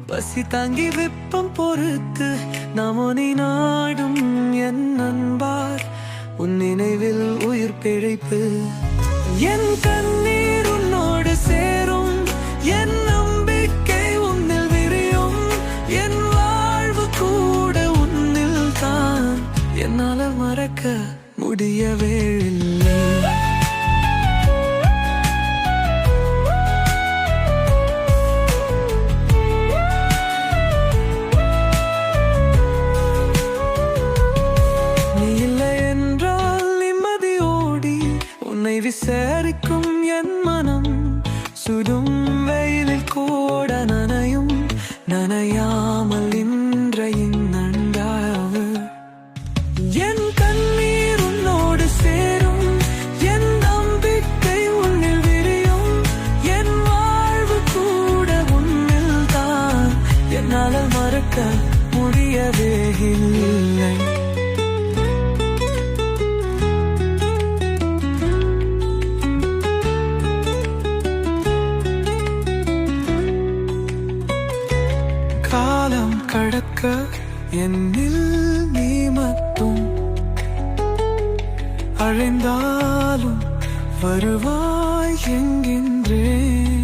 பசி தாங்கி வெப்பம் பொறுத்து நாம் உன்னை நாடும் என் நண்பார் உன் நினைவில் உயிர் பிழைப்பு என் கண்ணீர் உன்னோடு சேரும் என் நம்பிக்கை உன்னில் விரியும் என் வாழ்வு கூட உன்னில் தான் என்னால மறக்க முடியவே இல்லை விசாரிக்கும் என் மனம் சுடும் வெயிலில் கூட நனையும் நனையாமல் நின்ற நன்றாக என் கண்ணீர் உன்னோடு சேரும் என் நம்பிக்கை உன்னில் விரியும் என் வாழ்வு கூட உன்னில் தான் என்னால் மறக்க முடியவே இல்லை காலம் கடக்க என்னில் நீ மட்டும் அழைந்தாலும் வருவாய் என்கின்றேன்